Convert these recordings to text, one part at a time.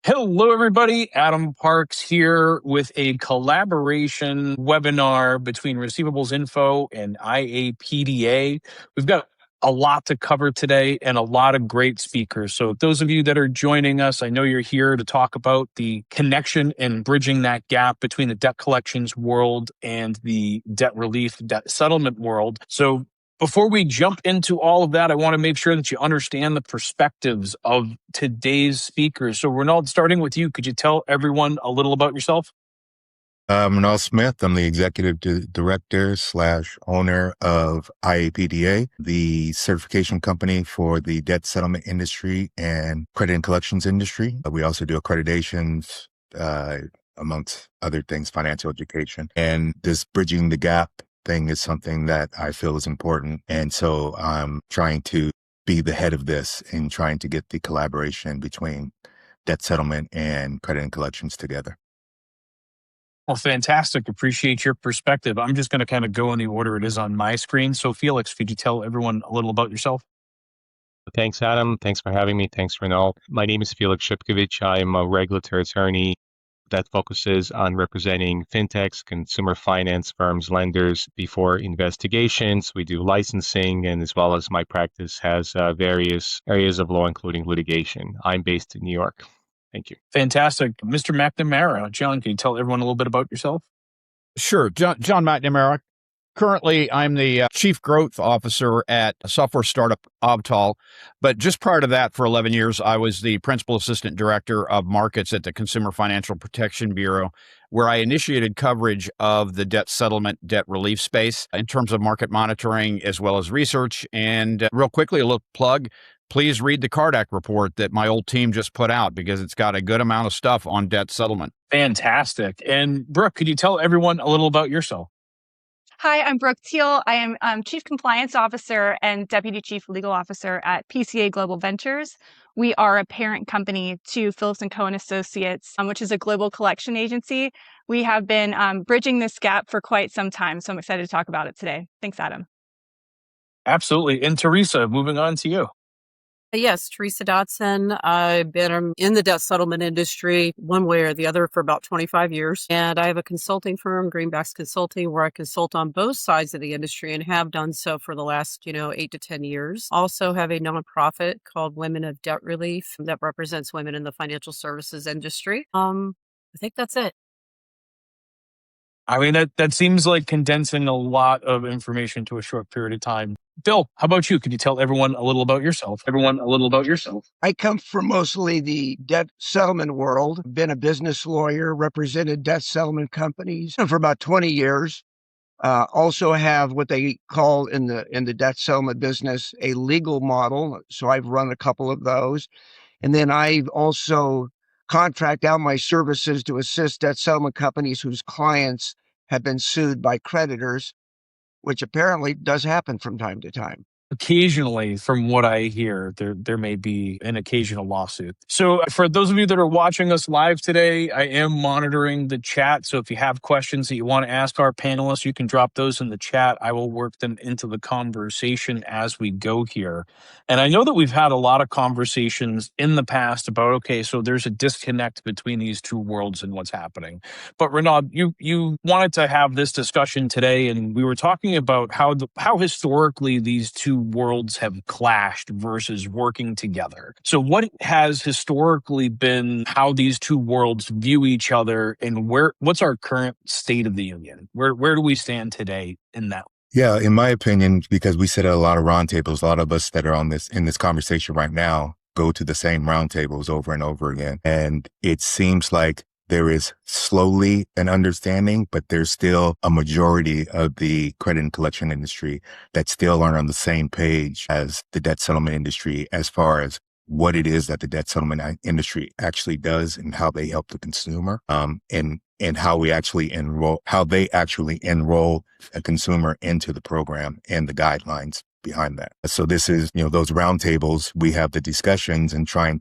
Hello, everybody. Adam Parks here with a collaboration webinar between Receivables Info and IAPDA. We've got a lot to cover today and a lot of great speakers. So those of you that are joining us, I know you're here to talk about the connection and bridging that gap between the debt collections world and the debt relief, debt settlement world. So before we jump into all of that, I want to make sure that you understand the perspectives of today's speakers. So, Renauld, starting with you, could you tell everyone a little about yourself? Renauld Smith. I'm the executive director / owner of IAPDA, the certification company for the debt settlement industry and credit and collections industry. We also do accreditations, amongst other things, financial education. And this bridging the gap thing is something that I feel is important. And so I'm trying to be the head of this and trying to get the collaboration between debt settlement and credit and collections together. Well, fantastic. Appreciate your perspective. I'm just going to kind of go in the order it is on my screen. So, Felix, could you tell everyone a little about yourself? Thanks, Adam. Thanks for having me. Thanks, Renauld. My name is Felix Shipkevich. I am a regulatory attorney that focuses on representing fintechs, consumer finance firms, lenders before investigations. We do licensing, and as well as my practice has various areas of law, including litigation. I'm based in New York. Thank you. Fantastic. Mr. McNamara, John, can you tell everyone a little bit about yourself? Sure. John McNamara. Currently, I'm the Chief Growth Officer at a software startup, Avtal. But just prior to that, for 11 years, I was the Principal Assistant Director of Markets at the Consumer Financial Protection Bureau, where I initiated coverage of the debt settlement, debt relief space in terms of market monitoring as well as research. And real quickly, a little plug. Please read the Card Act report that my old team just put out because it's got a good amount of stuff on debt settlement. Fantastic. And Brooke, could you tell everyone a little about yourself? Hi, I'm Brooke Teal. I am Chief Compliance Officer and Deputy Chief Legal Officer at PCA Global Ventures. We are a parent company to Phillips and Cohen Associates, which is a global collection agency. We have been bridging this gap for quite some time, so I'm excited to talk about it today. Thanks, Adam. Absolutely. And Teresa, moving on to you. Yes, Teresa Dodson. I've been in the debt settlement industry one way or the other for about 25 years. And I have a consulting firm, Greenbacks Consulting, where I consult on both sides of the industry and have done so for the last, 8 to 10 years. Also have a nonprofit called Women of Debt Relief that represents women in the financial services industry. I think that's it. I mean, that seems like condensing a lot of information to a short period of time. Bill, how about you? Could you tell everyone a little about yourself? I come from mostly the debt settlement world. Been a business lawyer, represented debt settlement companies for about 20 years. Also have what they call in the debt settlement business a legal model. So I've run a couple of those. And then I've also contract out my services to assist debt settlement companies whose clients have been sued by creditors, which apparently does happen from time to time. Occasionally, from what I hear, there may be an occasional lawsuit. So for those of you that are watching us live today, I am monitoring the chat. So if you have questions that you want to ask our panelists, you can drop those in the chat. I will work them into the conversation as we go here. And I know that we've had a lot of conversations in the past about, okay, so there's a disconnect between these two worlds and what's happening. But Renauld, you wanted to have this discussion today, and we were talking about how historically these two worlds have clashed versus working together. So what has historically been how these two worlds view each other, and what's our current state of the union? Where do we stand today in that? Yeah, in my opinion, because we sit at a lot of roundtables, a lot of us that are in this conversation right now go to the same roundtables over and over again. And it seems like there is slowly an understanding, but there's still a majority of the credit and collection industry that still aren't on the same page as the debt settlement industry as far as what it is that the debt settlement industry actually does and how they help the consumer, and how they actually enroll a consumer into the program and the guidelines behind that. So this is, those roundtables, we have the discussions and try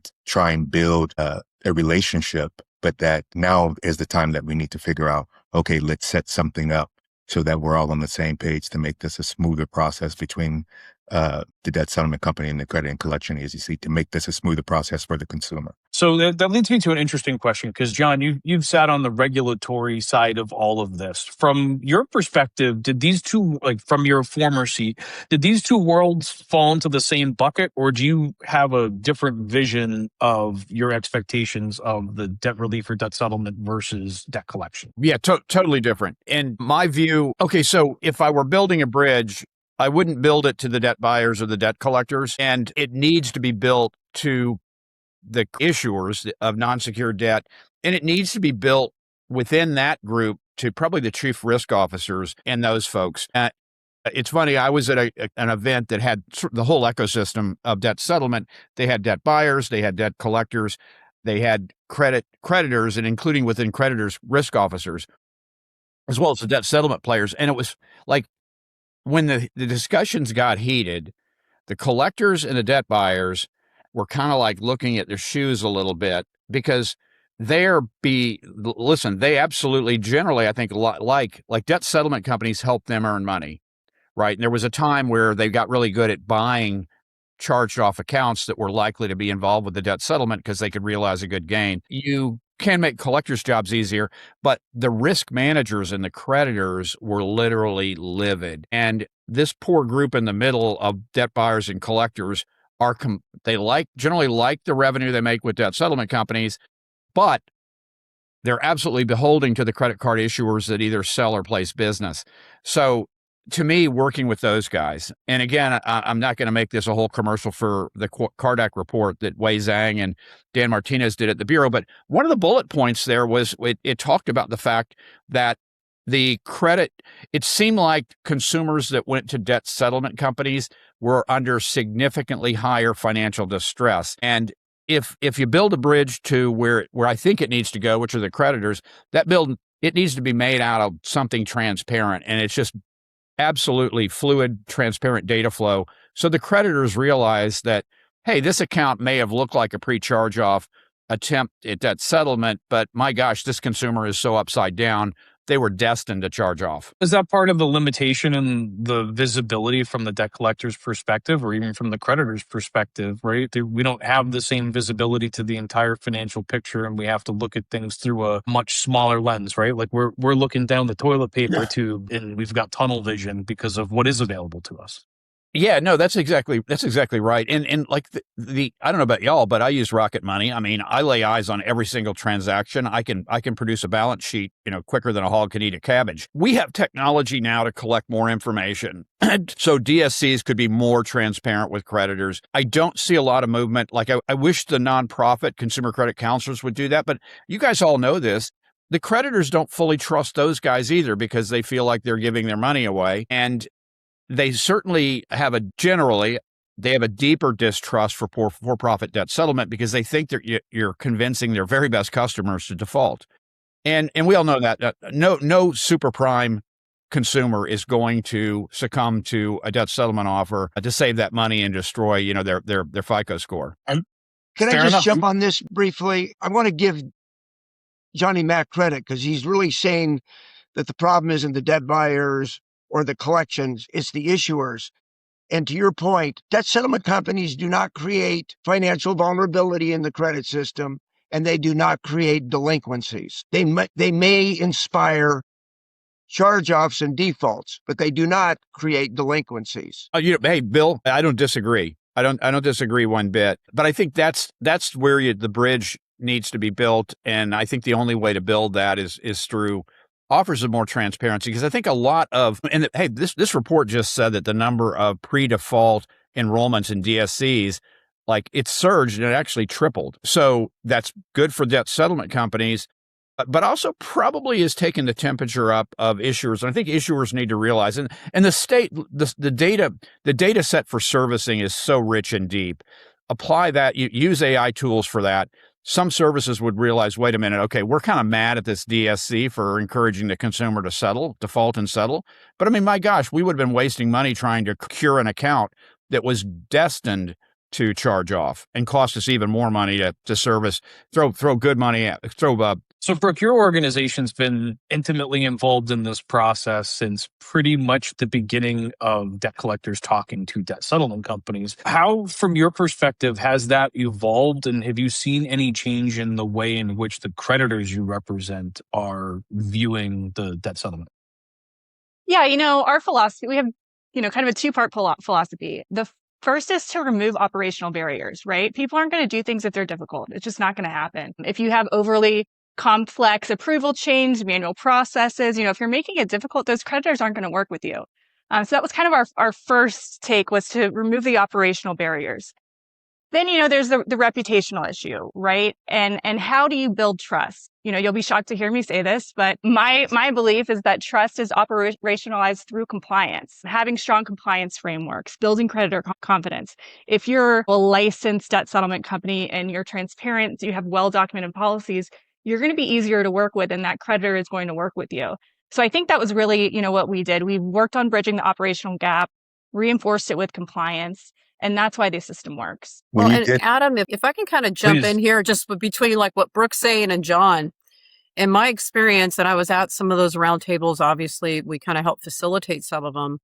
and build a relationship. But that now is the time that we need to figure out, okay, let's set something up so that we're all on the same page to make this a smoother process between the debt settlement company and the credit and collection agency, to make this a smoother process for the consumer. So that leads me to an interesting question because, John, you've sat on the regulatory side of all of this. From your perspective, did these two, like from your former seat, did these two worlds fall into the same bucket, or do you have a different vision of your expectations of the debt relief or debt settlement versus debt collection? Yeah, totally different. In my view, okay, so if I were building a bridge, I wouldn't build it to the debt buyers or the debt collectors, and it needs to be built to the issuers of non-secured debt, and it needs to be built within that group to probably the chief risk officers and those folks. It's funny, I was at an event that had the whole ecosystem of debt settlement. They had debt buyers, they had debt collectors, they had creditors, and including within creditors, risk officers, as well as the debt settlement players. And it was like when the discussions got heated, the collectors and the debt buyers were kind of like looking at their shoes a little bit because they absolutely generally, I think, like debt settlement companies help them earn money, right? And there was a time where they got really good at buying charged off accounts that were likely to be involved with the debt settlement because they could realize a good gain. You can make collectors' jobs easier, but the risk managers and the creditors were literally livid. And this poor group in the middle of debt buyers and collectors generally like the revenue they make with debt settlement companies, but they're absolutely beholden to the credit card issuers that either sell or place business. So to me, working with those guys, and again, I'm not going to make this a whole commercial for the Cardac report that Wei Zhang and Dan Martinez did at the Bureau, but one of the bullet points there was it talked about the fact that it seemed like consumers that went to debt settlement companies were under significantly higher financial distress. And if you build a bridge to where I think it needs to go, which are the creditors, it needs to be made out of something transparent. And it's just absolutely fluid, transparent data flow. So the creditors realize that, hey, this account may have looked like a pre-charge-off attempt at debt settlement, but my gosh, this consumer is so upside down, they were destined to charge off. Is that part of the limitation and the visibility from the debt collector's perspective or even from the creditor's perspective, right? We don't have the same visibility to the entire financial picture, and we have to look at things through a much smaller lens, right? Like we're looking down the toilet paper tube and we've got tunnel vision because of what is available to us. Yeah, no, that's exactly right. And like the I don't know about y'all, but I use Rocket Money. I mean, I lay eyes on every single transaction. I can produce a balance sheet, quicker than a hog can eat a cabbage. We have technology now to collect more information. So DSCs could be more transparent with creditors. I don't see a lot of movement. Like I wish the nonprofit consumer credit counselors would do that, but you guys all know this. The creditors don't fully trust those guys either because they feel like they're giving their money away. And they certainly have a deeper distrust for for-profit debt settlement because they think that you're convincing their very best customers to default. And we all know that no super prime consumer is going to succumb to a debt settlement offer to save that money and destroy, their FICO score. Can I just jump on this briefly? I want to give Johnny Mac credit because he's really saying that the problem isn't the debt buyers or the collections, it's the issuers. And to your point, debt settlement companies do not create financial vulnerability in the credit system, and they do not create delinquencies. They may inspire charge-offs and defaults, but they do not create delinquencies. Hey, Bill, I don't disagree. I don't disagree one bit. But I think that's where the bridge needs to be built, and I think the only way to build that is through offers of more transparency, because I think a lot of, this report just said that the number of pre-default enrollments in DSCs, like it surged and it actually tripled. So that's good for debt settlement companies, but also probably is taking the temperature up of issuers. And I think issuers need to realize, and the state, the data set for servicing is so rich and deep. Apply that, use AI tools for that. Some services would realize, wait a minute, okay, we're kind of mad at this DSC for encouraging the consumer to default and settle. But I mean, my gosh, we would have been wasting money trying to cure an account that was destined to charge off and cost us even more money to service, throw good money at, So, Brooke, your organization's been intimately involved in this process since pretty much the beginning of debt collectors talking to debt settlement companies. How, from your perspective, has that evolved? And have you seen any change in the way in which the creditors you represent are viewing the debt settlement? Yeah, our philosophy, we have, kind of a two-part philosophy. The first is to remove operational barriers, right? People aren't going to do things if they're difficult. It's just not going to happen. If you have overly complex approval chains, manual processes, if you're making it difficult, those creditors aren't going to work with you. So that was kind of our first take, was to remove the operational barriers. Then, there's the reputational issue, right? And how do you build trust? You'll be shocked to hear me say this, but my belief is that trust is operationalized through compliance, having strong compliance frameworks, building creditor confidence. If you're a licensed debt settlement company and you're transparent, you have well-documented policies, you're going to be easier to work with, and that creditor is going to work with you. So I think that was really, what we did. We worked on bridging the operational gap, reinforced it with compliance. And that's why the system works. Well, and Adam, if I can kind of jump in here, just between like what Brooke's saying and John, in my experience, and I was at some of those roundtables, obviously, we kind of helped facilitate some of them.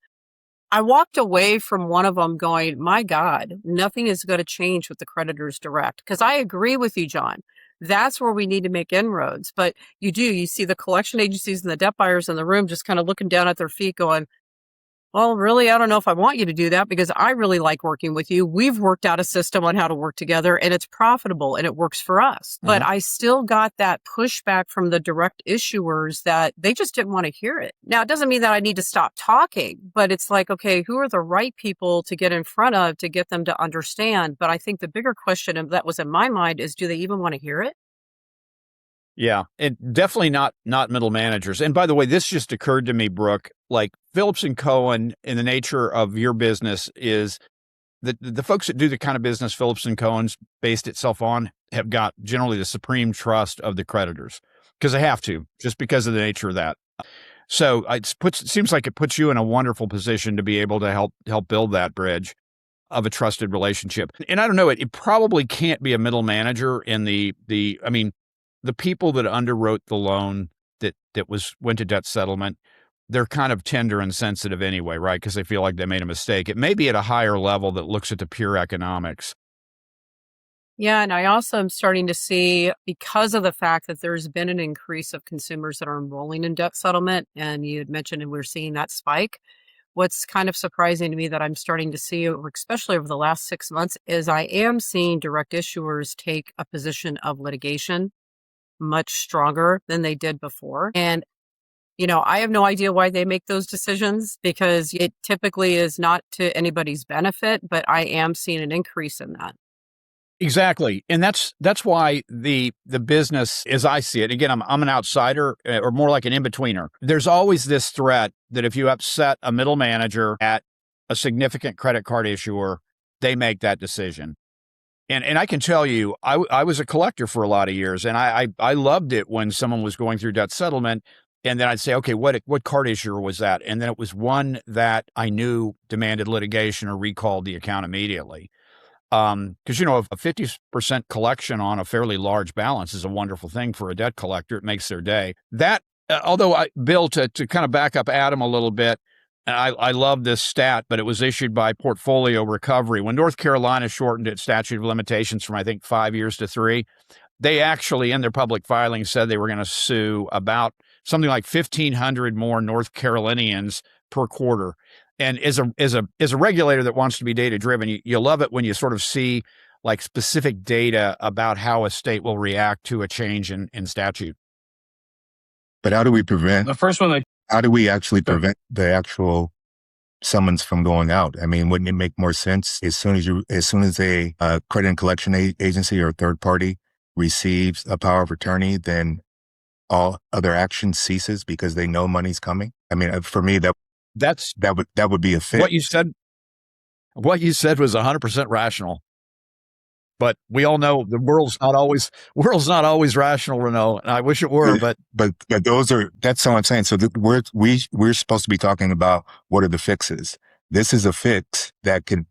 I walked away from one of them going, my God, nothing is going to change with the creditors direct. Because I agree with you, John. That's where we need to make inroads. But you see the collection agencies and the debt buyers in the room just kind of looking down at their feet going, well, really, I don't know if I want you to do that because I really like working with you. We've worked out a system on how to work together and it's profitable and it works for us. But I still got that pushback from the direct issuers that they just didn't want to hear it. Now, it doesn't mean that I need to stop talking, but it's like, okay, who are the right people to get in front of to get them to understand? But I think the bigger question that was in my mind is, do they even want to hear it? Yeah, and definitely not middle managers. And by the way, this just occurred to me, Brooke, like Phillips and Cohen, in the nature of your business, is the folks that do the kind of business Phillips and Cohen's based itself on have got generally the supreme trust of the creditors because they have to, just because of the nature of that. So it seems like it puts you in a wonderful position to be able to help build that bridge of a trusted relationship. And I don't know, it probably can't be a middle manager in the people that underwrote the loan that went to debt settlement, they're kind of tender and sensitive anyway, right? Because they feel like they made a mistake. It may be at a higher level that looks at the pure economics. Yeah, and I also am starting to see, because of the fact that there's been an increase of consumers that are enrolling in debt settlement, and you had mentioned, and we're seeing that spike. What's kind of surprising to me that I'm starting to see, especially over the last 6 months, is I am seeing direct issuers take a position of litigation much stronger than they did before. And, I have no idea why they make those decisions because it typically is not to anybody's benefit, but I am seeing an increase in that. Exactly. And that's why the business, as I see it, again, I'm an outsider or more like an in-betweener. There's always this threat that if you upset a middle manager at a significant credit card issuer, they make that decision. And I can tell you, I was a collector for a lot of years, and I loved it when someone was going through debt settlement, and then I'd say, okay, what card issuer was that? And then it was one that I knew demanded litigation or recalled the account immediately. Because, a 50% collection on a fairly large balance is a wonderful thing for a debt collector. It makes their day. That, Bill, to kind of back up Adam a little bit, and I love this stat, but it was issued by Portfolio Recovery. When North Carolina shortened its statute of limitations from, I think, 5 years to 3, they actually, in their public filing, said they were going to sue about something like 1,500 more North Carolinians per quarter. And as a regulator that wants to be data-driven, you love it when you sort of see like specific data about how a state will react to a change in statute. But how do we prevent? The first one, How do we actually prevent the actual summons from going out? I mean, wouldn't it make more sense as soon as a credit and collection agency or third party receives a power of attorney, then all other action ceases because they know money's coming? I mean, for me, that would be a fix. What you said was 100% rational. But we all know the world's not always rational, Renauld, and I wish it were. But that's all I'm saying. So we're supposed to be talking about what are the fixes. This is a fix that could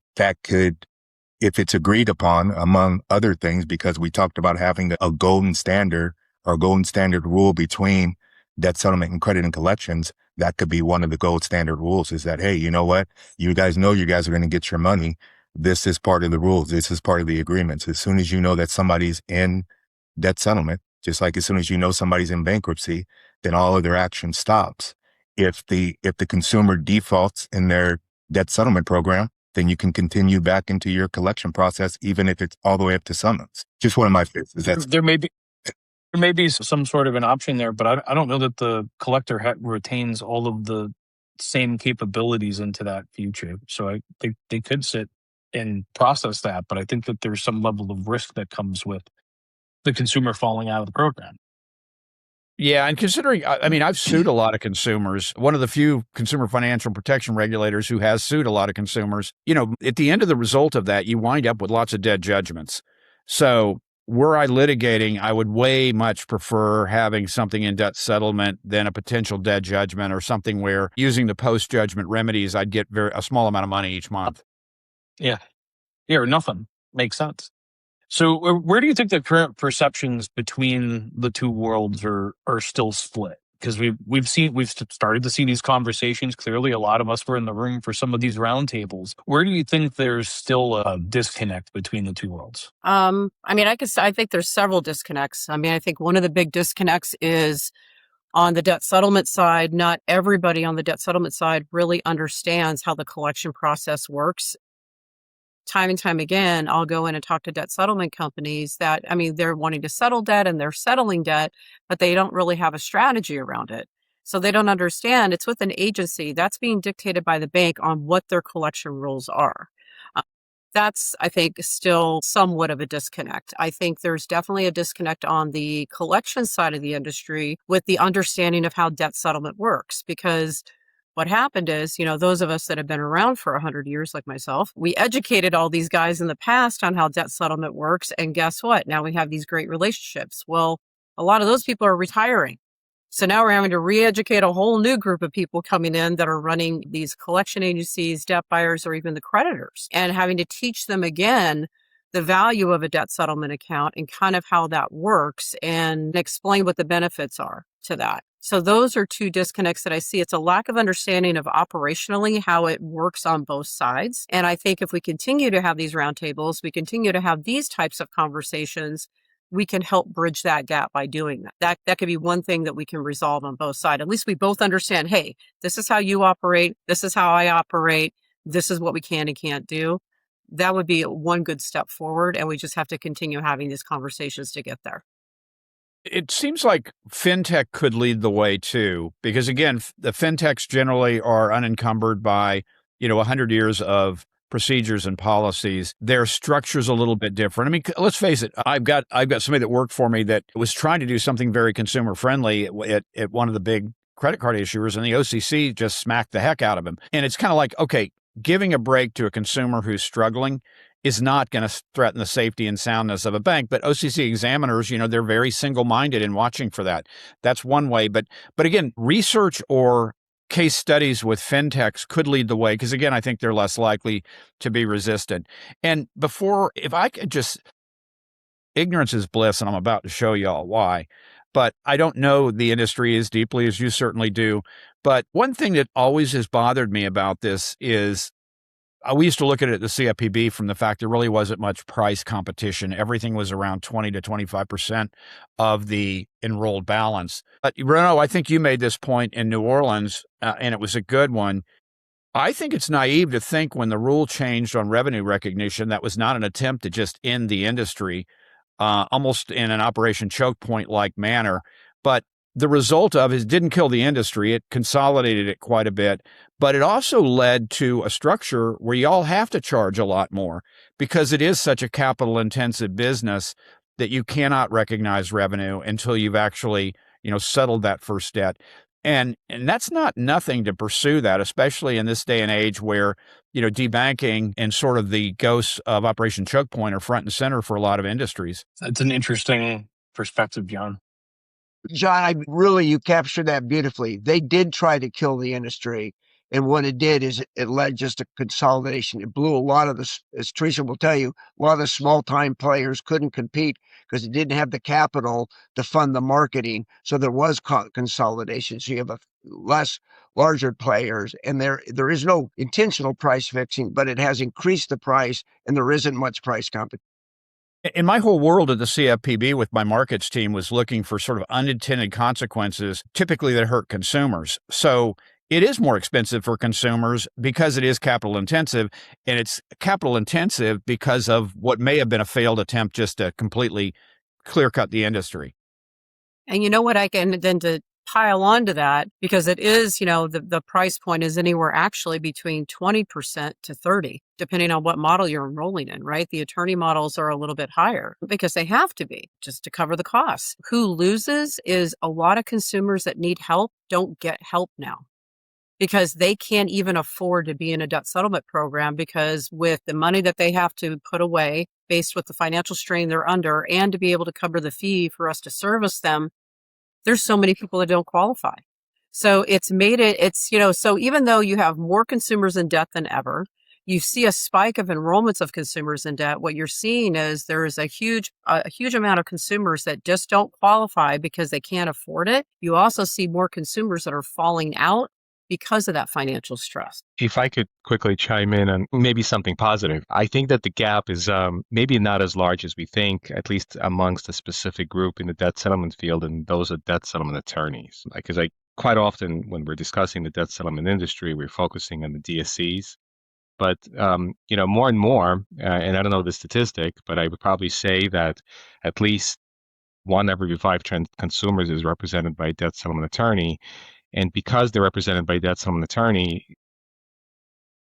if it's agreed upon, among other things, because we talked about having a golden standard or golden standard rule between debt settlement and credit and collections, that could be one of the gold standard rules is that, hey, you know what? You guys know you guys are going to get your money. This is part of the rules. This is part of the agreements. As soon as you know that somebody's in debt settlement, just like as soon as you know somebody's in bankruptcy, then all of their action stops. If the consumer defaults in their debt settlement program, then you can continue back into your collection process, even if it's all the way up to summons. Just one of my favorites. There may be some sort of an option there, but I don't know that the collector retains all of the same capabilities into that future. So they could sit and process that, but I think that there's some level of risk that comes with the consumer falling out of the program. Yeah, and considering, I mean, I've sued a lot of consumers. One of the few consumer financial protection regulators who has sued a lot of consumers. At the end of the result of that, you wind up with lots of dead judgments. So were I litigating, I would way much prefer having something in debt settlement than a potential dead judgment or something where using the post-judgment remedies, I'd get a small amount of money each month. Yeah, or nothing. Makes sense. So where do you think the current perceptions between the two worlds are still split? Because we've started to see these conversations. Clearly, a lot of us were in the room for some of these roundtables. Where do you think there's still a disconnect between the two worlds? I think there's several disconnects. I think one of the big disconnects is on the debt settlement side. Not everybody on the debt settlement side really understands how the collection process works. Time and time again, I'll go in and talk to debt settlement companies that, they're wanting to settle debt and they're settling debt, but they don't really have a strategy around it. So they don't understand it's with an agency that's being dictated by the bank on what their collection rules are. That's, I think, still somewhat of a disconnect. I think there's definitely a disconnect on the collection side of the industry with the understanding of how debt settlement works, because what happened is, those of us that have been around for 100 years, like myself, we educated all these guys in the past on how debt settlement works. And guess what? Now we have these great relationships. Well, a lot of those people are retiring. So now we're having to re-educate a whole new group of people coming in that are running these collection agencies, debt buyers, or even the creditors, and having to teach them again the value of a debt settlement account and kind of how that works and explain what the benefits are to that. So those are two disconnects that I see. It's a lack of understanding of operationally how it works on both sides. And I think if we continue to have these roundtables, we continue to have these types of conversations, we can help bridge that gap by doing that. That could be one thing that we can resolve on both sides. At least we both understand, hey, this is how you operate. This is how I operate. This is what we can and can't do. That would be one good step forward. And we just have to continue having these conversations to get there. It seems like fintech could lead the way too, because again, the fintechs generally are unencumbered by, 100 years of procedures and policies. Their structure's a little bit different. Let's face it. I've got somebody that worked for me that was trying to do something very consumer friendly at one of the big credit card issuers, and the OCC just smacked the heck out of him. And it's kind of like, okay, giving a break to a consumer who's struggling is not going to threaten the safety and soundness of a bank. But OCC examiners, they're very single-minded in watching for that. That's one way. But again, research or case studies with fintechs could lead the way, because again, I think they're less likely to be resistant. And if I could just, ignorance is bliss, and I'm about to show y'all why. But I don't know the industry as deeply as you certainly do. But one thing that always has bothered me about this is, we used to look at it at the CFPB from the fact there really wasn't much price competition. Everything was around 20 to 25% of the enrolled balance. But Renauld, I think you made this point in New Orleans, and it was a good one. I think it's naive to think when the rule changed on revenue recognition, that was not an attempt to just end the industry, almost in an Operation Choke Point-like manner. But the result of it didn't kill the industry. It consolidated it quite a bit, but it also led to a structure where you all have to charge a lot more because it is such a capital intensive business that you cannot recognize revenue until you've actually, settled that first debt. And that's not nothing to pursue that, especially in this day and age where, debanking and sort of the ghosts of Operation Choke Point are front and center for a lot of industries. That's an interesting perspective, John. John, you captured that beautifully. They did try to kill the industry. And what it did is it led just to consolidation. It blew a lot of the, as Teresa will tell you, a lot of the small time players couldn't compete because it didn't have the capital to fund the marketing. So there was consolidation. So you have a less larger players, and there is no intentional price fixing, but it has increased the price, and there isn't much price competition. In my whole world at the CFPB with my markets team was looking for sort of unintended consequences, typically that hurt consumers. So it is more expensive for consumers because it is capital intensive, and it's capital intensive because of what may have been a failed attempt just to completely clear cut the industry. And you know what, I can then to pile on to that, because it is, the price point is anywhere actually between 20% to 30, depending on what model you're enrolling in, right? The attorney models are a little bit higher because they have to be just to cover the costs. Who loses is a lot of consumers that need help don't get help now because they can't even afford to be in a debt settlement program, because with the money that they have to put away based with the financial strain they're under and to be able to cover the fee for us to service them, there's so many people that don't qualify. So it's made it, so even though you have more consumers in debt than ever, you see a spike of enrollments of consumers in debt. What you're seeing is there is a huge amount of consumers that just don't qualify because they can't afford it. You also see more consumers that are falling out because of that financial stress. If I could quickly chime in on maybe something positive, I think that the gap is maybe not as large as we think, at least amongst a specific group in the debt settlement field, and those are debt settlement attorneys. Because quite often when we're discussing the debt settlement industry, we're focusing on the DSCs. But more and more, and I don't know the statistic, but I would probably say that at least 1 every 5 consumers is represented by a debt settlement attorney. And because they're represented by a debt settlement attorney,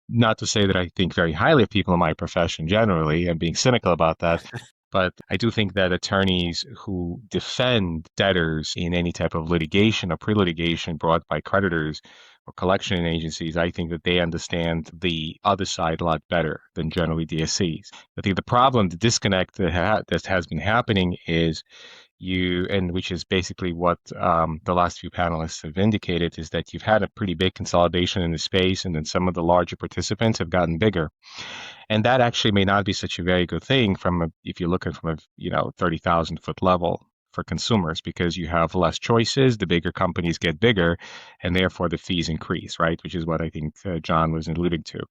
not to say that I think very highly of people in my profession generally, I'm being cynical about that, but I do think that attorneys who defend debtors in any type of litigation or pre-litigation brought by creditors or collection agencies, I think that they understand the other side a lot better than generally DSCs. I think the problem, the disconnect that has been happening is and which is basically what the last few panelists have indicated, is that you've had a pretty big consolidation in the space, and then some of the larger participants have gotten bigger. And that actually may not be such a very good thing if you look at it from a 30,000 foot level for consumers, because you have less choices, the bigger companies get bigger, and therefore the fees increase, right? Which is what I think John was alluding to.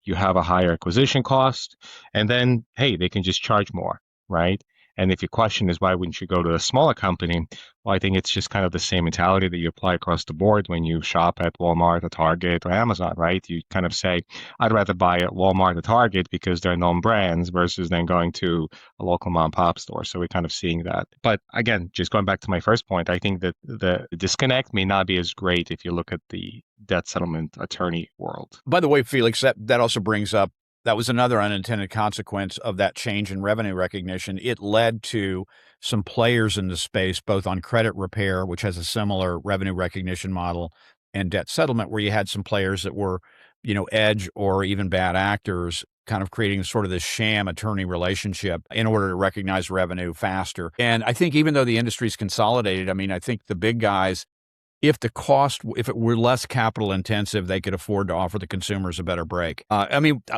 You have a higher acquisition cost, and then, hey, they can just charge more, right? And if your question is why wouldn't you go to a smaller company? Well, I think it's just kind of the same mentality that you apply across the board when you shop at Walmart or Target or Amazon, right? You kind of say, I'd rather buy at Walmart or Target because they're known brands versus then going to a local mom and pop store. So we're kind of seeing that. But again, just going back to my first point, I think that the disconnect may not be as great if you look at the debt settlement attorney world. By the way, Felix, that also brings up, that was another unintended consequence of that change in revenue recognition. It led to some players in the space, both on credit repair, which has a similar revenue recognition model, and debt settlement, where you had some players that were, edge or even bad actors, kind of creating sort of this sham attorney relationship in order to recognize revenue faster. And I think even though the industry's consolidated, I think the big guys, if it were less capital intensive, they could afford to offer the consumers a better break.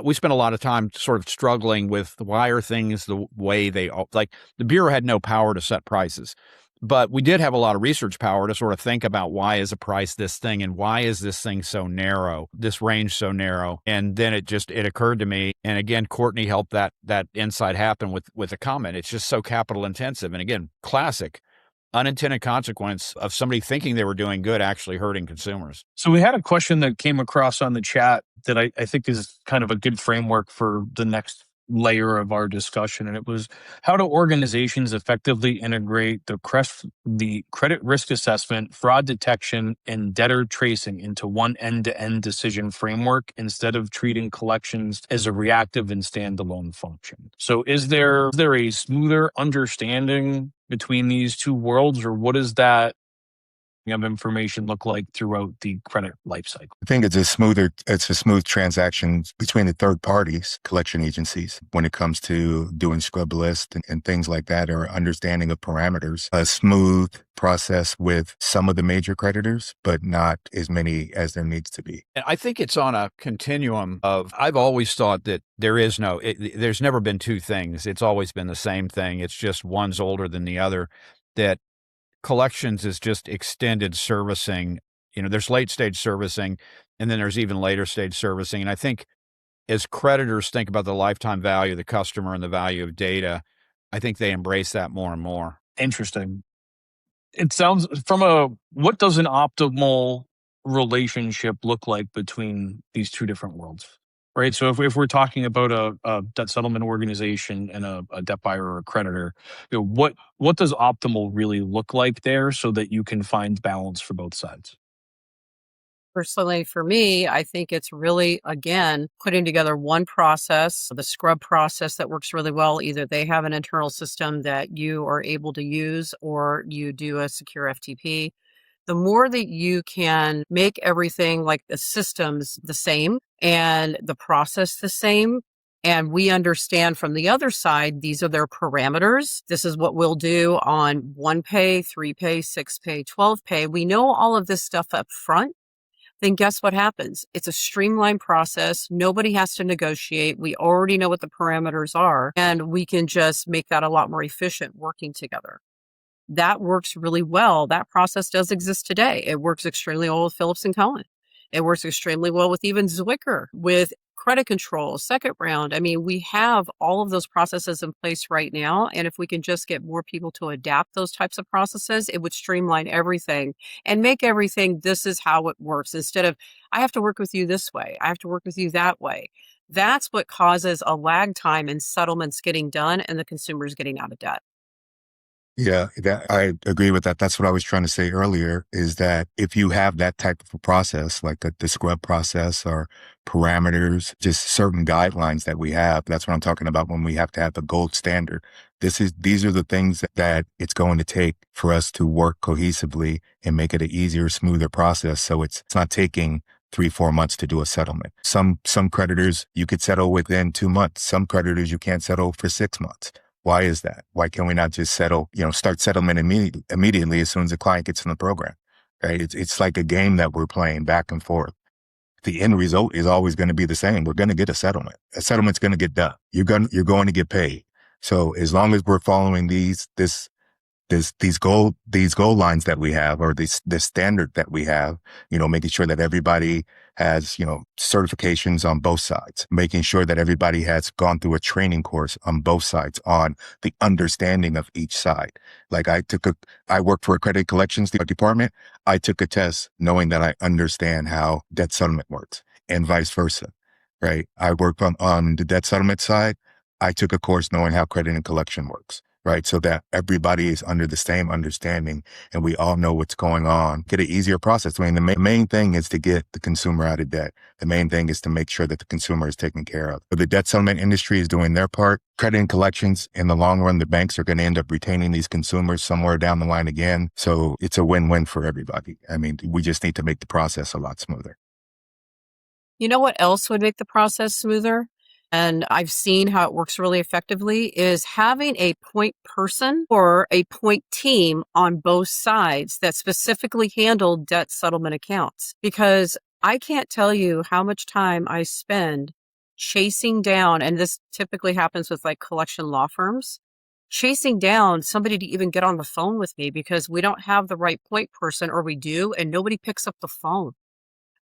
We spent a lot of time sort of struggling with why are things the way they are. Like, the Bureau had no power to set prices, but we did have a lot of research power to sort of think about why is a price this thing, and why is this thing so narrow, this range so narrow. And then it occurred to me, and again, Courtney helped that insight happen with a comment. It's just so capital intensive. And again, classic unintended consequence of somebody thinking they were doing good actually hurting consumers. So we had a question that came across on the chat that I think is kind of a good framework for the next layer of our discussion. And it was, how do organizations effectively integrate the credit risk assessment, fraud detection, and debtor tracing into one end-to-end decision framework instead of treating collections as a reactive and standalone function? So is there a smoother understanding between these two worlds, or what is that of information look like throughout the credit lifecycle? I think it's a smooth transaction between the third parties, collection agencies, when it comes to doing scrub lists and things like that, or understanding of parameters. A smooth process with some of the major creditors, but not as many as there needs to be. And I think it's on a continuum of, I've always thought that there's never been two things. It's always been the same thing. It's just one's older than the other. That collections is just extended servicing. There's late stage servicing, and then there's even later stage servicing. And I think as creditors think about the lifetime value of the customer and the value of data, I think they embrace that more and more. Interesting. It sounds what does an optimal relationship look like between these two different worlds? Right. So if we're talking about a debt settlement organization and a debt buyer or a creditor, what does optimal really look like there so that you can find balance for both sides? Personally, for me, I think it's really, again, putting together one process, the scrub process that works really well. Either they have an internal system that you are able to use, or you do a secure FTP. The more that you can make everything like the systems the same and the process the same, and we understand from the other side, these are their parameters. This is what we'll do on 1Pay, 3Pay, 6Pay, 12Pay. We know all of this stuff up front. Then guess what happens? It's a streamlined process. Nobody has to negotiate. We already know what the parameters are, and we can just make that a lot more efficient working together. That works really well. That process does exist today. It works extremely well with Phillips and Cohen. It works extremely well with even Zwicker, with credit control, second round. I mean, we have all of those processes in place right now. And if we can just get more people to adapt those types of processes, it would streamline everything and make everything, this is how it works. Instead of, I have to work with you this way, I have to work with you that way. That's what causes a lag time in settlements getting done and the consumers getting out of debt. Yeah, I agree with that. That's what I was trying to say earlier, is that if you have that type of a process, like the scrub process or parameters, just certain guidelines that we have, that's what I'm talking about when we have to have the gold standard. These are the things that it's going to take for us to work cohesively and make it an easier, smoother process. So it's not taking 3-4 months to do a settlement. Some creditors you could settle within 2 months. Some creditors you can't settle for 6 months. Why is that? Why can we not just start settlement immediately as soon as the client gets in the program, right? It's like a game that we're playing back and forth. The end result is always going to be the same. We're going to get a settlement. A settlement's going to get done. You're going to get paid. So as long as we're following these goal lines that we have, or this standard that we have, making sure that everybody has, certifications on both sides, making sure that everybody has gone through a training course on both sides on the understanding of each side. Like I work for a credit collections department. I took a test knowing that I understand how debt settlement works, and vice versa, right? I work on the debt settlement side. I took a course knowing how credit and collection works. Right. So that everybody is under the same understanding and we all know what's going on. Get an easier process. I mean, the main thing is to get the consumer out of debt. The main thing is to make sure that the consumer is taken care of. But the debt settlement industry is doing their part. Credit and collections, in the long run, the banks are going to end up retaining these consumers somewhere down the line again. So it's a win-win for everybody. I mean, we just need to make the process a lot smoother. You know what else would make the process smoother? And I've seen how it works really effectively, is having a point person or a point team on both sides that specifically handle debt settlement accounts. Because I can't tell you how much time I spend chasing down, and this typically happens with like collection law firms, chasing down somebody to even get on the phone with me because we don't have the right point person, or we do, and nobody picks up the phone.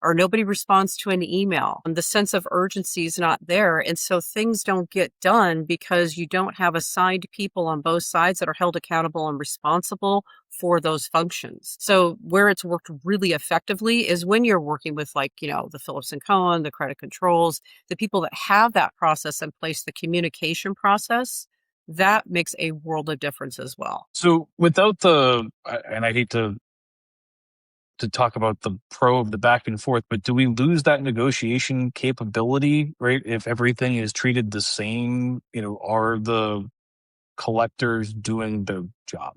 Or nobody responds to an email. And the sense of urgency is not there. And so things don't get done because you don't have assigned people on both sides that are held accountable and responsible for those functions. So where it's worked really effectively is when you're working with the Phillips and Cohen, the credit controls, the people that have that process in place, the communication process, that makes a world of difference as well. So without and I hate to talk about the pro of the back and forth, but do we lose that negotiation capability, right? If everything is treated the same, are the collectors doing the job?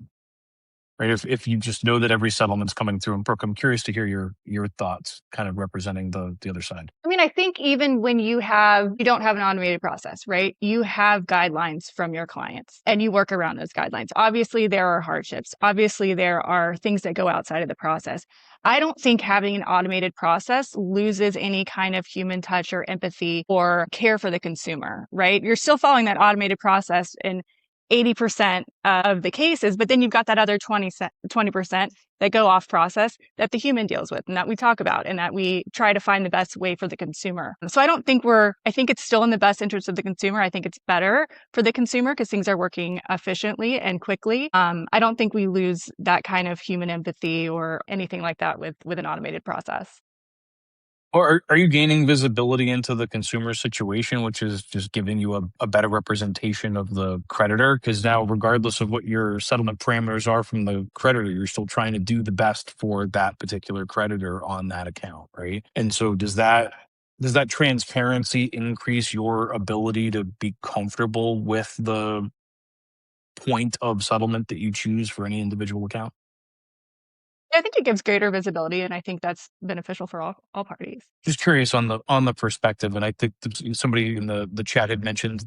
right? If you just know that every settlement's coming through. And Brooke, I'm curious to hear your thoughts, kind of representing the other side. I mean, I think even when you don't have an automated process, right? You have guidelines from your clients and you work around those guidelines. Obviously, there are hardships. Obviously, there are things that go outside of the process. I don't think having an automated process loses any kind of human touch or empathy or care for the consumer, right? You're still following that automated process in 80% of the cases, but then you've got that other 20% that go off process that the human deals with and that we talk about and that we try to find the best way for the consumer. So I think it's still in the best interest of the consumer. I think it's better for the consumer because things are working efficiently and quickly. I don't think we lose that kind of human empathy or anything like that with an automated process. Or are you gaining visibility into the consumer situation, which is just giving you a better representation of the creditor? Because now, regardless of what your settlement parameters are from the creditor, you're still trying to do the best for that particular creditor on that account, right? And so does that transparency increase your ability to be comfortable with the point of settlement that you choose for any individual account? I think it gives greater visibility, and I think that's beneficial for all parties. Just curious on the perspective, and I think somebody in the chat had mentioned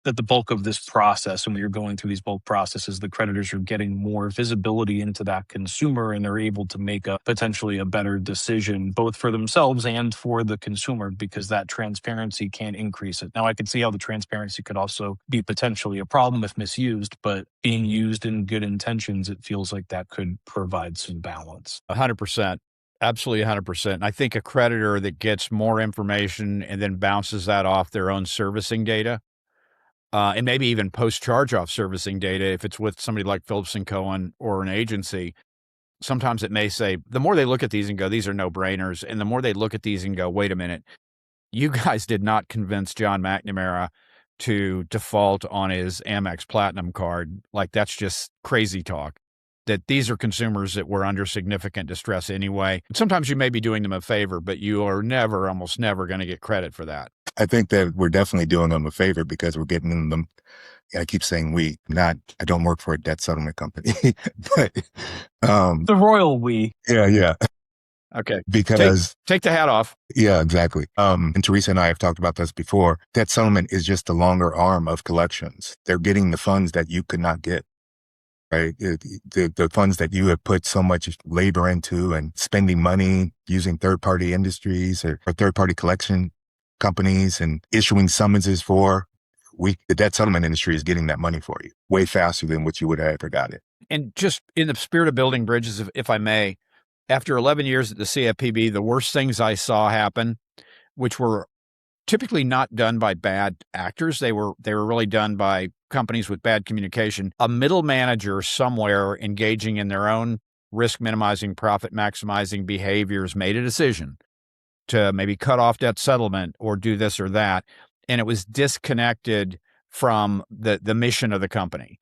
that the bulk of this process, and when you're going through these bulk processes, the creditors are getting more visibility into that consumer, and they're able to make potentially a better decision, both for themselves and for the consumer, because that transparency can increase it. Now, I could see how the transparency could also be potentially a problem if misused, but being used in good intentions, it feels like that could provide some balance. 100%. Absolutely 100%. And I think a creditor that gets more information and then bounces that off their own servicing data, and maybe even post-charge-off servicing data, if it's with somebody like Phillips and Cohen or an agency, sometimes it may say, the more they look at these and go, these are no-brainers, and the more they look at these and go, wait a minute, you guys did not convince John McNamara to default on his Amex Platinum card. Like, that's just crazy talk. That these are consumers that were under significant distress anyway. Sometimes you may be doing them a favor, but you are almost never going to get credit for that. I think that we're definitely doing them a favor because we're getting them. I keep saying I don't work for a debt settlement company, but the royal we. Yeah. Okay. Because take the hat off. Yeah, exactly. And Teresa and I have talked about this before. Debt settlement is just the longer arm of collections. They're getting the funds that you could not get. Right. The funds that you have put so much labor into and spending money using third-party industries or third-party collection companies and issuing summonses for, the debt settlement industry is getting that money for you way faster than what you would have ever got it. And just in the spirit of building bridges, if I may, after 11 years at the CFPB, the worst things I saw happen, which were typically not done by bad actors. They were really done by companies with bad communication. A middle manager somewhere engaging in their own risk minimizing, profit maximizing behaviors made a decision to maybe cut off debt settlement or do this or that. And it was disconnected from the mission of the company.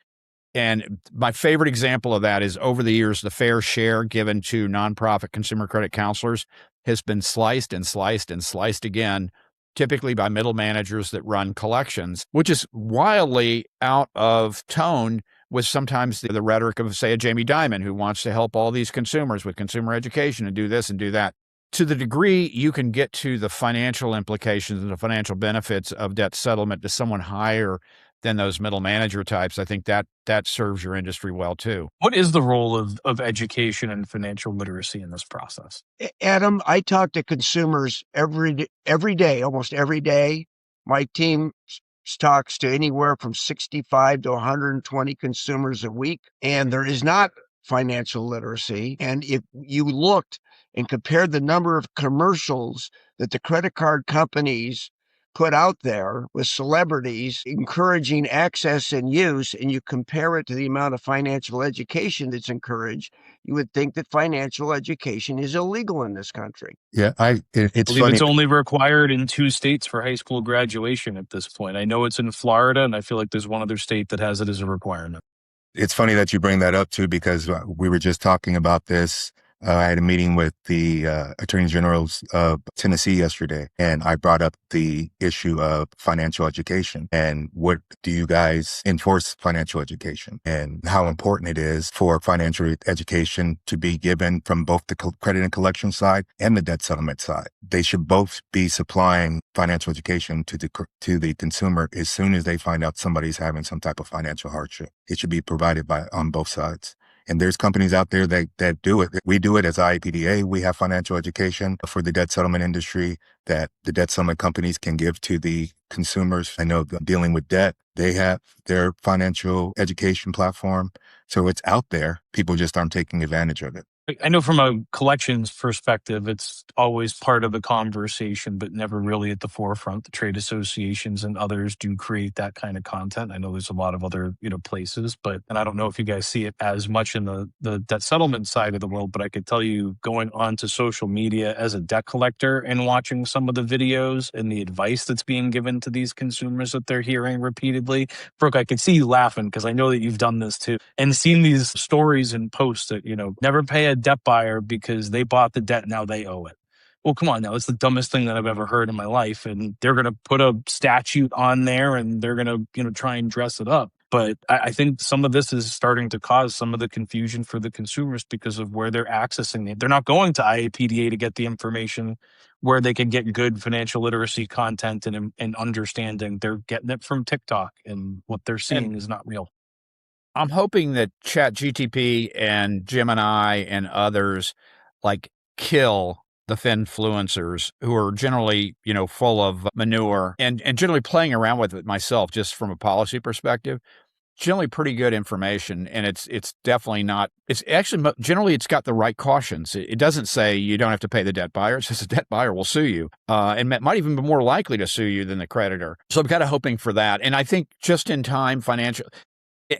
And my favorite example of that is over the years, the fair share given to nonprofit consumer credit counselors has been sliced and sliced and sliced again, typically by middle managers that run collections, which is wildly out of tone with sometimes the rhetoric of, say, a Jamie Dimon who wants to help all these consumers with consumer education and do this and do that. To the degree you can get to the financial implications and the financial benefits of debt settlement to someone higher than those middle manager types, I think that serves your industry well too. What is the role of education and financial literacy in this process? Adam, I talk to consumers every day, almost every day. My team talks to anywhere from 65 to 120 consumers a week, and there is not financial literacy. And if you looked and compared the number of commercials that the credit card companies put out there with celebrities encouraging access and use, and you compare it to the amount of financial education that's encouraged, you would think that financial education is illegal in this country. Yeah, it's believe funny. It's only required in 2 states for high school graduation at this point. I know it's in Florida, and I feel like there's one other state that has it as a requirement. It's funny that you bring that up too, because we were just talking about this I had a meeting with the Attorney Generals of Tennessee yesterday, and I brought up the issue of financial education and what do you guys enforce financial education and how important it is for financial education to be given from both the credit and collection side and the debt settlement side. They should both be supplying financial education to the consumer as soon as they find out somebody's having some type of financial hardship. It should be provided on both sides. And there's companies out there that do it. We do it as IAPDA. We have financial education for the debt settlement industry that the debt settlement companies can give to the consumers. I know dealing with debt, they have their financial education platform. So it's out there. People just aren't taking advantage of it. I know from a collections perspective, it's always part of the conversation, but never really at the forefront. The trade associations and others do create that kind of content. I know there's a lot of other, places, and I don't know if you guys see it as much in the debt settlement side of the world, but I could tell you going onto social media as a debt collector and watching some of the videos and the advice that's being given to these consumers that they're hearing repeatedly. Brooke, I could see you laughing because I know that you've done this too and seen these stories and posts that, never pay a debt buyer because they bought the debt, now they owe it. Well, come on now. It's the dumbest thing that I've ever heard in my life. And they're going to put a statute on there and they're going to, try and dress it up. But I think some of this is starting to cause some of the confusion for the consumers because of where they're accessing it. They're not going to IAPDA to get the information where they can get good financial literacy content and understanding. They're getting it from TikTok, and what they're seeing is not real. I'm hoping that ChatGTP and Gemini and others kill the finfluencers who are generally, full of manure and generally playing around with it myself, just from a policy perspective. Generally pretty good information, and it's definitely not. It's actually generally it's got the right cautions. It doesn't say you don't have to pay the debt buyer. It says the debt buyer will sue you, and might even be more likely to sue you than the creditor. So I'm kind of hoping for that, and I think just in time financial.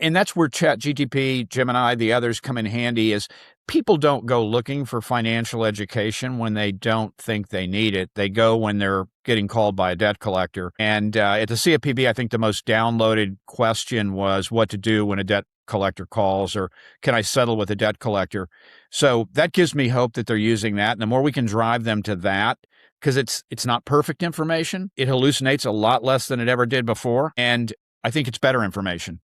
And that's where ChatGTP, Gemini, the others come in handy is people don't go looking for financial education when they don't think they need it. They go when they're getting called by a debt collector. And at the CFPB, I think the most downloaded question was what to do when a debt collector calls, or can I settle with a debt collector? So that gives me hope that they're using that. And the more we can drive them to that, because it's not perfect information, it hallucinates a lot less than it ever did before. And I think it's better information.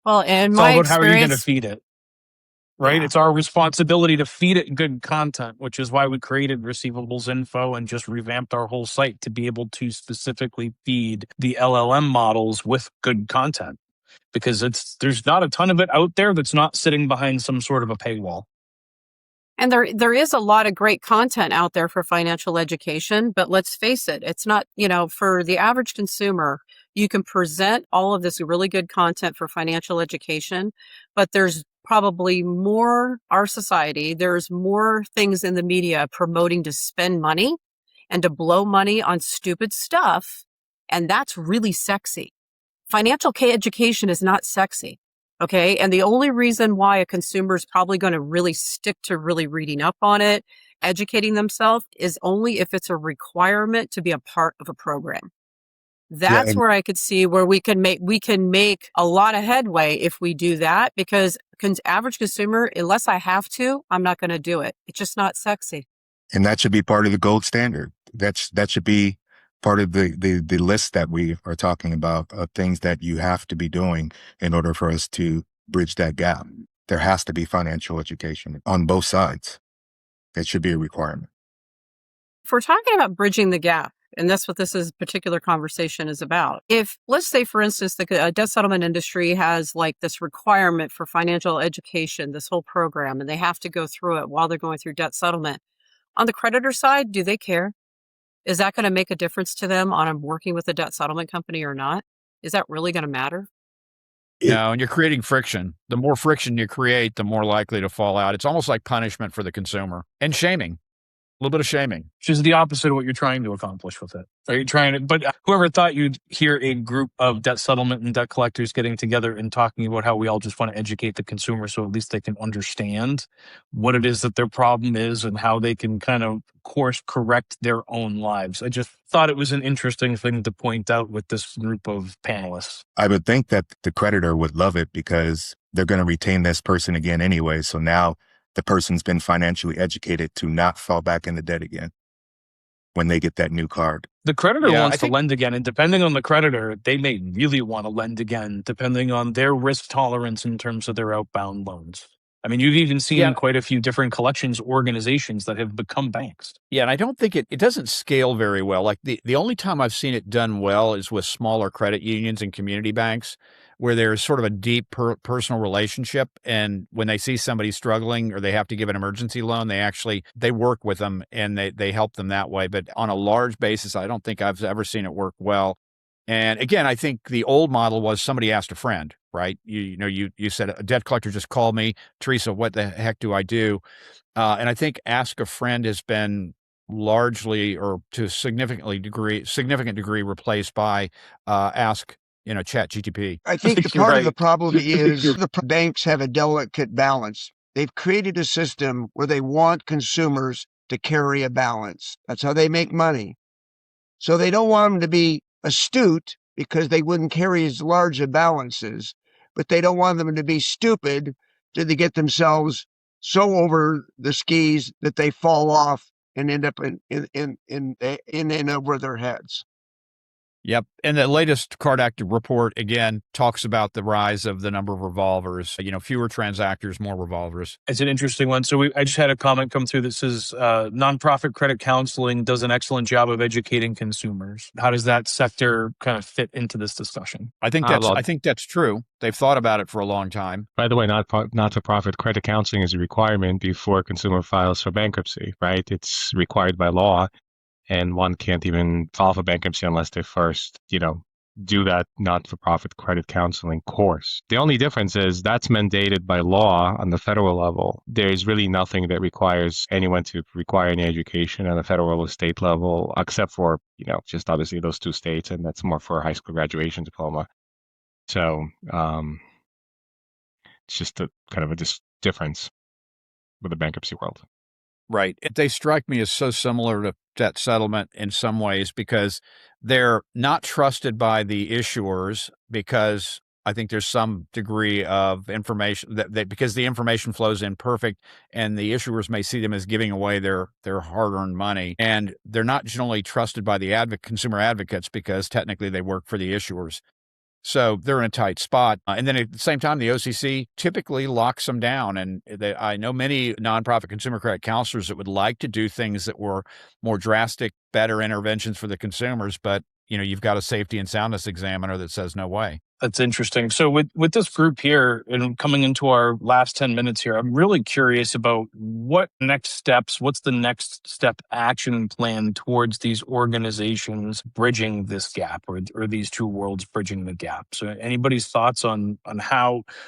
Well, and it's my all about experience, how are you going to feed it, right? Yeah. It's our responsibility to feed it good content, which is why we created Receivables Info and just revamped our whole site to be able to specifically feed the LLM models with good content, because there's not a ton of it out there that's not sitting behind some sort of a paywall. And there is a lot of great content out there for financial education, but let's face it, it's not, for the average consumer, you can present all of this really good content for financial education, but there's probably more, our society, there's more things in the media promoting to spend money and to blow money on stupid stuff. And that's really sexy. Financial education is not sexy. Okay. And the only reason why a consumer is probably going to really stick to really reading up on it, educating themselves, is only if it's a requirement to be a part of a program. That's where I could see where we can make a lot of headway if we do that, because average consumer, unless I have to, I'm not going to do it. It's just not sexy. And that should be part of the gold standard. That should be part of the list that we are talking about of things that you have to be doing in order for us to bridge that gap. There has to be financial education on both sides. That should be a requirement. If we're talking about bridging the gap, and that's what this particular conversation is about. If, let's say, for instance, the debt settlement industry has this requirement for financial education, this whole program, and they have to go through it while they're going through debt settlement. On the creditor side, do they care? Is that going to make a difference to them on working with a debt settlement company or not? Is that really going to matter? No, and you're creating friction. The more friction you create, the more likely to fall out. It's almost like punishment for the consumer and shaming. A little bit of shaming. Which is the opposite of what you're trying to accomplish with it. Are you trying to? But whoever thought you'd hear a group of debt settlement and debt collectors getting together and talking about how we all just want to educate the consumer so at least they can understand what it is that their problem is and how they can kind of course correct their own lives. I just thought it was an interesting thing to point out with this group of panelists. I would think that the creditor would love it because they're going to retain this person again anyway. So now the person's been financially educated to not fall back into debt again when they get that new card. The creditor Yeah, wants to lend again, and depending on the creditor, they may really want to lend again, depending on their risk tolerance in terms of their outbound loans. I mean, you've even seen Yeah. quite a few different collections organizations that have become banks. Yeah, and I don't think it doesn't scale very well. Like the only time I've seen it done well is with smaller credit unions and community banks, where there's sort of a deep personal relationship. And when they see somebody struggling or they have to give an emergency loan, they work with them and they help them that way. But on a large basis, I don't think I've ever seen it work well. And again, I think the old model was somebody asked a friend, right? You said a debt collector just called me, Teresa, what the heck do I do? And I think ask a friend has been largely or to a significant degree replaced by ask chat GTP. I think the You're part of right. the problem is the banks have a delicate balance. They've created a system where they want consumers to carry a balance. That's how they make money. So they don't want them to be astute because they wouldn't carry as large a balances, but they don't want them to be stupid till they get themselves so over the skis that they fall off and end up in over their heads. Yep. And the latest Card Act report, again, talks about the rise of the number of revolvers, fewer transactors, more revolvers. It's an interesting one. So I just had a comment come through that says nonprofit credit counseling does an excellent job of educating consumers. How does that sector kind of fit into this discussion? I think that's true. They've thought about it for a long time. By the way, not-for-profit credit counseling is a requirement before a consumer files for bankruptcy, right? It's required by law. And one can't even file for bankruptcy unless they first, do that not-for-profit credit counseling course. The only difference is that's mandated by law on the federal level. There's really nothing that requires anyone to require any education on the federal or state level, except for, just obviously those two states, and that's more for a high school graduation diploma. So it's just a kind of a difference with the bankruptcy world. Right. They strike me as so similar to debt settlement in some ways because they're not trusted by the issuers because I think there's some degree of information because the information flows in perfect and the issuers may see them as giving away their hard-earned money. And they're not generally trusted by the consumer advocates because technically they work for the issuers. So they're in a tight spot. And then at the same time, the OCC typically locks them down. And I know many nonprofit consumer credit counselors that would like to do things that were more drastic, better interventions for the consumers. But, you've got a safety and soundness examiner that says no way. That's interesting. So with this group here and coming into our last 10 minutes here, I'm really curious about what's the next step action plan towards these organizations bridging this gap or these two worlds bridging the gap. So anybody's thoughts on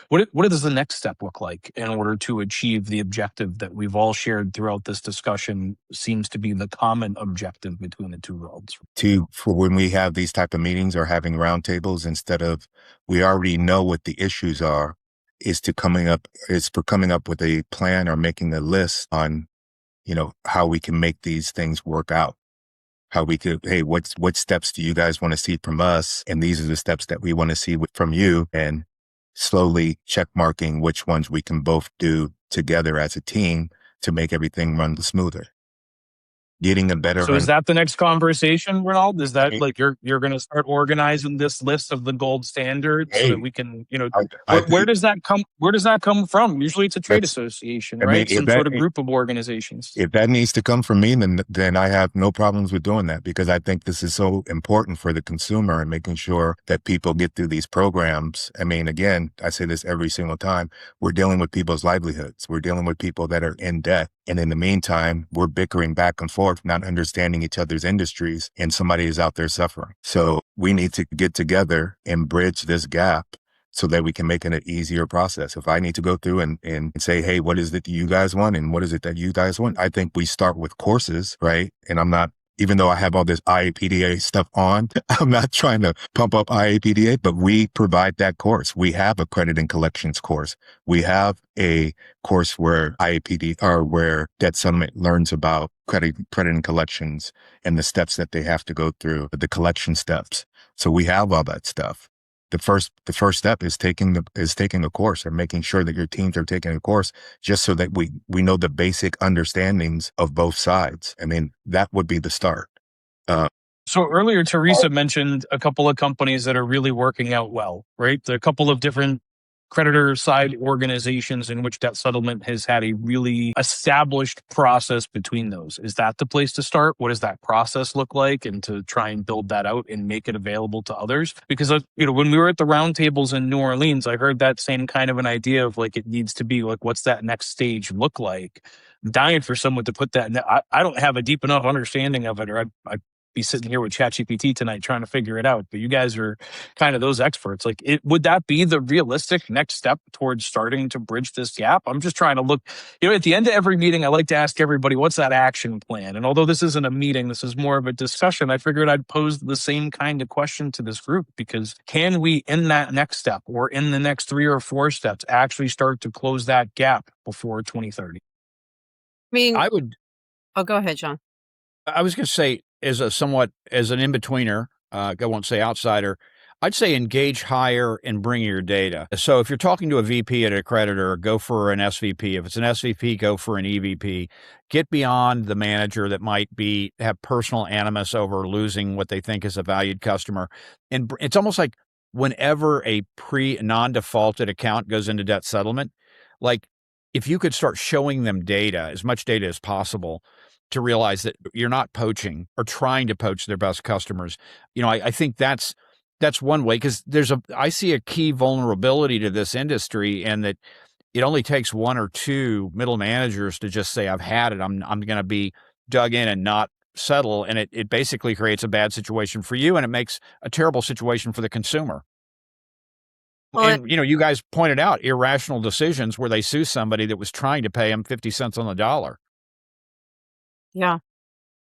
what does the next step look like in order to achieve the objective that we've all shared throughout this discussion seems to be the common objective between the two worlds? For when we have these type of meetings or having roundtables, instead of we already know what the issues are, is for coming up with a plan or making a list on, how we can make these things work out. How we could, hey, what steps do you guys want to see from us? And these are the steps that we want to see from you, and slowly check marking which ones we can both do together as a team to make everything run smoother. Getting a better. So is that the next conversation, Renauld? Is that like you're going to start organizing this list of the gold standards so that we can, where does that come? Where does that come from? Usually it's a trade association, right? Some sort of group of organizations. If that needs to come from me, then I have no problems with doing that because I think this is so important for the consumer and making sure that people get through these programs. I mean, again, I say this every single time. We're dealing with people's livelihoods. We're dealing with people that are in debt. And in the meantime, we're bickering back and forth, not understanding each other's industries, and somebody is out there suffering. So we need to get together and bridge this gap so that we can make it an easier process. If I need to go through and say, hey, what is it that you guys want? And what is it that you guys want? I think we start with courses, right? And I'm not, even though I have all this IAPDA stuff on, I'm not trying to pump up IAPDA, but we provide that course. We have a credit and collections course. We have a course where where debt settlement learns about credit and collections and the steps that they have to go through, the collection steps. So we have all that stuff. the first step is taking a course, or making sure that your teams are taking a course, just so that we know the basic understandings of both sides. I mean, that would be the start. So earlier, Teresa mentioned a couple of companies that are really working out well, right? There are a couple of different creditor side organizations in which debt settlement has had a really established process between those. Is that the place to start? What does that process look like? And to try and build that out and make it available to others? Because, when we were at the roundtables in New Orleans, I heard that same kind of an idea of like, it needs to be like, what's that next stage look like? I'm dying for someone to put that in. I don't have a deep enough understanding of it, or I'd be sitting here with ChatGPT tonight trying to figure it out. But you guys are kind of those experts. Like, would that be the realistic next step towards starting to bridge this gap? I'm just trying to look, at the end of every meeting, I like to ask everybody, what's that action plan? And although this isn't a meeting, this is more of a discussion, I figured I'd pose the same kind of question to this group, because can we, in that next step or in the next 3 or 4 steps, actually start to close that gap before 2030? I mean, I would. Oh, go ahead, John. I was going to say, as an in-betweener, I won't say outsider, I'd say engage higher and bring your data. So if you're talking to a VP at a creditor, go for an SVP. If it's an SVP, go for an EVP. Get beyond the manager that might have personal animus over losing what they think is a valued customer. And it's almost like whenever a non-defaulted account goes into debt settlement, like if you could start showing them data, as much data as possible, to realize that you're not poaching or trying to poach their best customers. I think that's one way, because I see a key vulnerability to this industry, and that it only takes 1 or 2 middle managers to just say, I've had it. I'm going to be dug in and not settle. And it basically creates a bad situation for you, and it makes a terrible situation for the consumer. Well, and, you guys pointed out irrational decisions where they sue somebody that was trying to pay them 50 cents on the dollar. Yeah.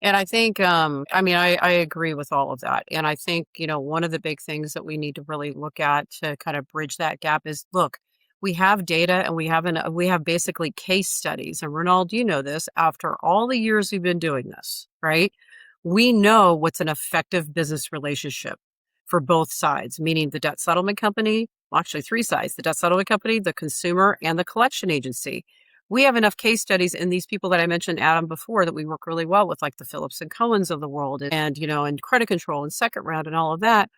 And I think, I agree with all of that. And I think, one of the big things that we need to really look at to kind of bridge that gap is, look, we have data, and we have basically case studies. And Renauld, you know this, after all the years we've been doing this, right? We know what's an effective business relationship for both sides, meaning the debt settlement company, well, actually 3 sides, the debt settlement company, the consumer, and the collection agency. We have enough case studies in these people that I mentioned, Adam, before, that we work really well with, like the Phillips and Cohens of the world, and credit control and second round and all of that.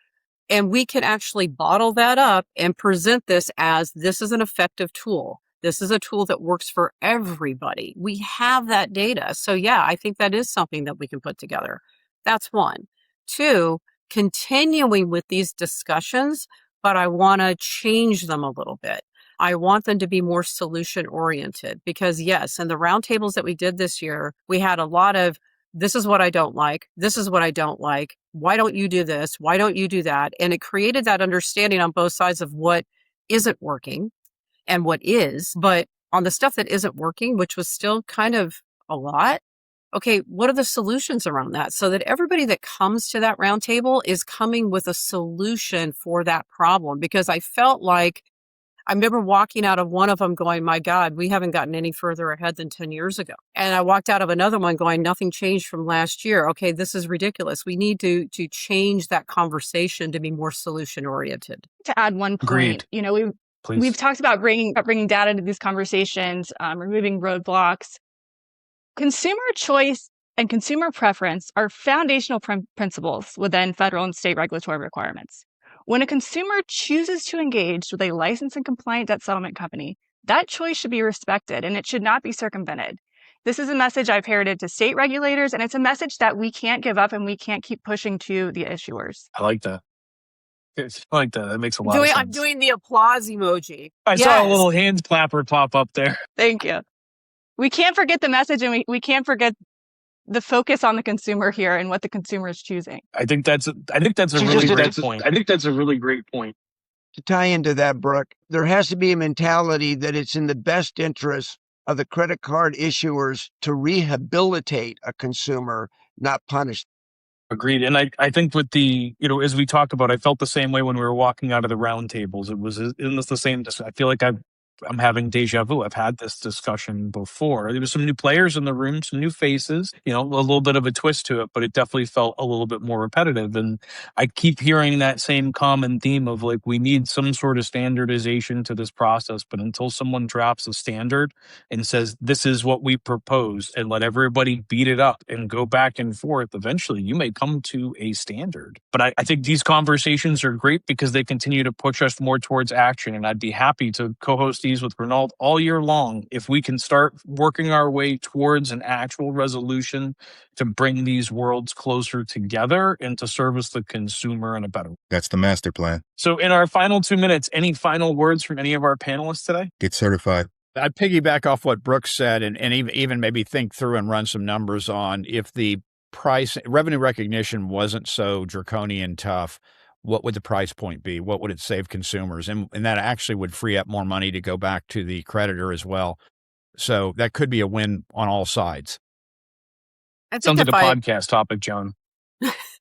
And we can actually bottle that up and present this as, this is an effective tool. This is a tool that works for everybody. We have that data. So yeah, I think that is something that we can put together. That's 1. 2, continuing with these discussions, but I want to change them a little bit. I want them to be more solution oriented, because yes, in the roundtables that we did this year, we had a lot of, this is what I don't like. This is what I don't like. Why don't you do this? Why don't you do that? And it created that understanding on both sides of what isn't working and what is. But on the stuff that isn't working, which was still kind of a lot, okay, what are the solutions around that? So that everybody that comes to that roundtable is coming with a solution for that problem. Because I felt like, I remember walking out of one of them going, my God, we haven't gotten any further ahead than 10 years ago. And I walked out of another one going, nothing changed from last year. Okay, this is ridiculous. We need to change that conversation to be more solution oriented. To add one point, Agreed. we've talked about bringing data into these conversations, removing roadblocks. Consumer choice and consumer preference are foundational principles within federal and state regulatory requirements. When a consumer chooses to engage with a licensed and compliant debt settlement company, that choice should be respected, and it should not be circumvented. This is a message I've heralded to state regulators, and it's a message that we can't give up and we can't keep pushing to the issuers. I like that. I like that. That makes a lot of sense. I'm doing the applause emoji. I saw a little hand clapper pop up there. Thank you. We can't forget the message, and we can't forget the focus on the consumer here and what the consumer is choosing. I think that's a really great point. I think that's a really great point. To tie into that, Brooke, there has to be a mentality that it's in the best interest of the credit card issuers to rehabilitate a consumer, not punish. Agreed. And I think with the, as we talked about, I felt the same way when we were walking out of the roundtables. It was the same. I feel like I've I'm having deja vu. I've had this discussion before. There was some new players in the room, some new faces, a little bit of a twist to it, but it definitely felt a little bit more repetitive. And I keep hearing that same common theme of like, we need some sort of standardization to this process. But until someone drops a standard and says, this is what we propose, and let everybody beat it up and go back and forth, eventually you may come to a standard. But I think these conversations are great because they continue to push us more towards action. And I'd be happy to co-host these with Renauld all year long if we can start working our way towards an actual resolution to bring these worlds closer together and to service the consumer in a better way. That's the master plan. So in our final 2 minutes, any final words from any of our panelists today? Get certified. I'd piggyback off what Brooke said and even maybe think through and run some numbers on if the price revenue recognition wasn't so draconian tough, what would the price point be? What would it save consumers? And that actually would free up more money to go back to the creditor as well. So that could be a win on all sides. Sounds like a podcast topic, John.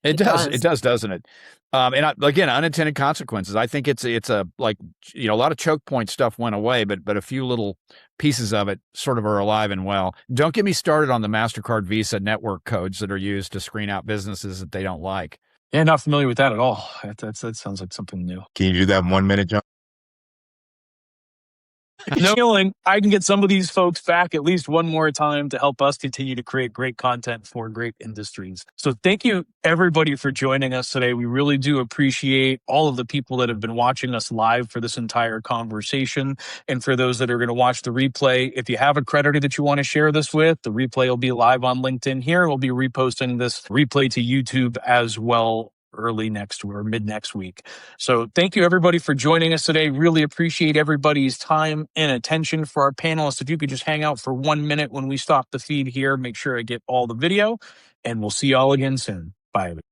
It does, doesn't it? Again, unintended consequences. I think it's a lot of choke point stuff went away, but a few little pieces of it sort of are alive and well. Don't get me started on the MasterCard Visa network codes that are used to screen out businesses that they don't like. Yeah, not familiar with that at all. That sounds like something new. Can you do that in 1 minute, John? No feeling I can get some of these folks back at least one more time to help us continue to create great content for great industries. So thank you everybody for joining us today. We really do appreciate all of the people that have been watching us live for this entire conversation. And for those that are going to watch the replay, if you have a creditor that you want to share this with, the replay will be live on LinkedIn here. We'll be reposting this replay to YouTube as well early next or mid next week. So thank you everybody for joining us today. Really appreciate everybody's time and attention. For our panelists, if you could just hang out for 1 minute when we stop the feed here, make sure I get all the video, and we'll see y'all again soon. Bye.